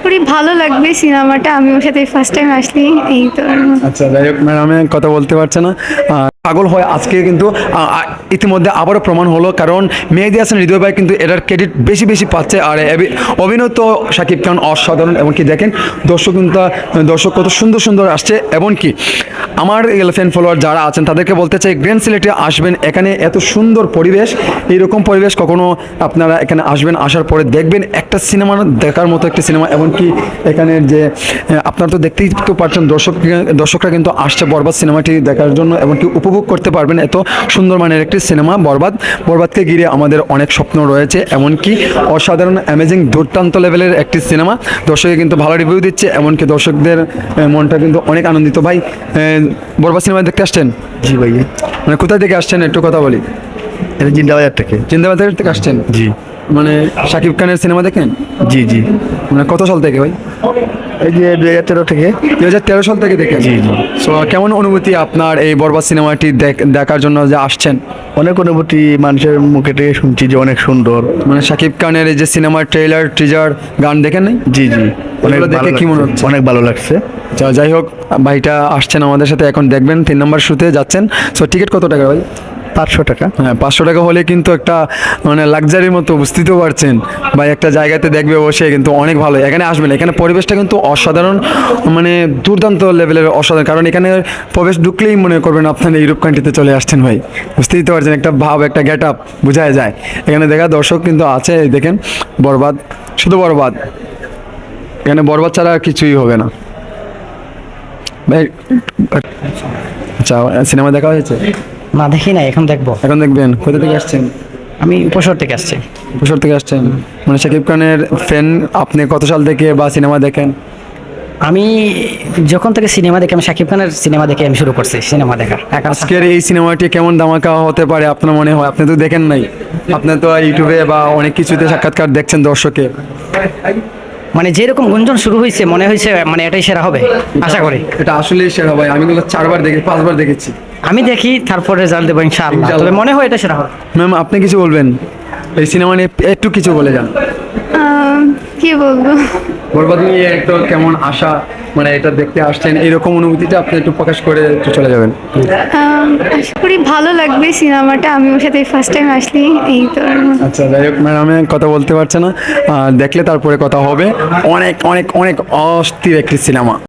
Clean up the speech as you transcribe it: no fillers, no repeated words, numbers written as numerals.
খুবই ভালো লাগবে সিনেমাটা, আমি ওর সাথে ফার্স্ট টাইম আসলি এই তো। আচ্ছা, যাই হোক ম্যাডাম কথা বলতে পারছে না। পাগল হয় আজকে কিন্তু ইতিমধ্যে আবারও প্রমাণ হলো, কারণ মেহেদী হাসান হৃদয় ভাই কিন্তু এটার ক্রেডিট বেশি বেশি পাচ্ছে। আর অভিনয় তো শাকিব খান অসাধারণ। এমনকি দেখেন দর্শক কত সুন্দর সুন্দর আসছে। এমনকি আমার ফ্যান ফলোয়ার যারা আছেন তাদেরকে বলতে চাই, গ্র্যান্ড সিলেটে আসবেন, এখানে এত সুন্দর পরিবেশ, এইরকম পরিবেশ কখনো আপনারা এখানে আসবেন, আসার পরে দেখবেন একটা সিনেমা দেখার মতো একটা সিনেমা। এমনকি এখানের যে আপনারা তো দেখতেই তো পারছেন, দর্শকরা কিন্তু আসছে বরবাদ সিনেমাটি দেখার জন্য, এমনকি উপভোগ করতে পারবেন এত সুন্দর মানের একটি সিনেমা বরবাদকে ঘিরে আমাদের অনেক স্বপ্ন রয়েছে। এমনকি অসাধারণ অ্যামেজিং দুর্দান্ত লেভেলের একটি সিনেমা, দর্শকে কিন্তু ভালো রিভিউ দিচ্ছে, এমনকি দর্শকদের মনটা কিন্তু অনেক আনন্দিত। ভাই বরবাদ সিনেমা দেখতে আসছেন? জি ভাইয়া। মানে কোথায় থেকে আসছেন একটু কথা বলি। এটা জিন্দাবাজার থেকে। জিন্দাবাজার থেকে আসছেন? জি। মানে শাকিব খানের সিনেমা দেখেন? জি জি। মানে কত সাল থেকে ভাই? এই যে 2013 থেকে। 2013 সাল থেকে দেখেন? জি জি। সো কেমন অনুভূতি আপনার এই বরবাদ সিনেমাটি দেখার জন্য যে আসছেন? অনেক অনুভূতি, মানুষের মুখে থেকে শুনছি যে অনেক সুন্দর। মানে শাকিব খানের এই যে সিনেমার ট্রেলার টিজার গান দেখেন নাই? জি জি। অনেক দেখে কি মনে হচ্ছে? অনেক ভালো লাগছে। যাই হোক, ভাইটা আসছেন আমাদের সাথে, এখন দেখবেন 3 নম্বর শুতে যাচ্ছেন। সো টিকিট কত টাকা ভাই? 500 টাকা। হ্যাঁ, 500 টাকা হলে কিন্তু একটা মানে লাক্সারির মতো, বুঝতেই পারছেন ভাই, একটা জায়গাতে দেখবে বসে কিন্তু অনেক ভালো। এখানে আসবেন, এখানে পরিবেশটা কিন্তু অসাধারণ, মানে দুর্দান্ত লেভেলের অসাধারণ। কারণ এখানে প্রবেশ ঢুকলেই মনে করবেন আপনার ইউরোপ কান্ট্রিতে চলে আসছেন ভাই, বুঝতেই তো পারছেন, একটা ভাব, একটা গেট আপ বোঝা যায়। এখানে দেখা দর্শক কিন্তু আছে, দেখেন বরবাদ, শুধু বরবাদ, এখানে বরবাদ ছাড়া আর কিছুই হবে না ভাই। আচ্ছা, সিনেমা দেখা হয়েছে? না, দেখি না, এখন দেখবো। এখন দেখবেন। কোথা থেকে আসছেন? আমি উপশহর থেকে আসছি। উপশহর থেকে আসছেন? মানে শাকিব খানের ফ্যান আপনি কত সাল থেকে বা সিনেমা দেখেন? আমি যখন থেকে সিনেমা দেখি, আমি শাকিব খানের সিনেমা দেখে আমি শুরু করছি সিনেমা দেখা। আজকের এই সিনেমাটি কেমন ধামাকা হতে পারে আপনার মনে হয়? আপনি তো দেখেন নাই, আপনি তো ইউটিউবে বা অনেক কিছুতে সাক্ষাৎকার দেখছেন দর্শকে। মানে যেরকম গুঞ্জন শুরু হয়েছে, মনে হয়েছে মানে এটাই সেরা হবে, আশা করি। এটা আসলেই সেরা ভাই, আমি গুলো 4বার দেখি, 5বার দেখেছি। আমি দেখি, তারপর রেজাল্ট দেবো ইনশাআল্লাহ। তবে মনে হয় এটা সেরা হবে। ম্যাম আপনি কিছু বলবেন এই সিনেমা নিয়ে? একটু কিছু বলে যান। কি বলবো, বরবাদ নিয়ে একটু কেমন আশা, মানে এটা দেখতে আসছেন, এইরকম অনুভূতিটা আপনি একটু প্রকাশ করে একটু চলে যাবেন। আশা করি ভালো লাগবে সিনেমাটা, আমি ওর সাথে ফার্স্ট টাইম আসলি এই তো। আচ্ছা, যাই হোক ম্যাডাম কথা বলতে পারছে না, দেখলে তারপরে কথা হবে। অনেক অনেক অনেক অস্থির একটি সিনেমা।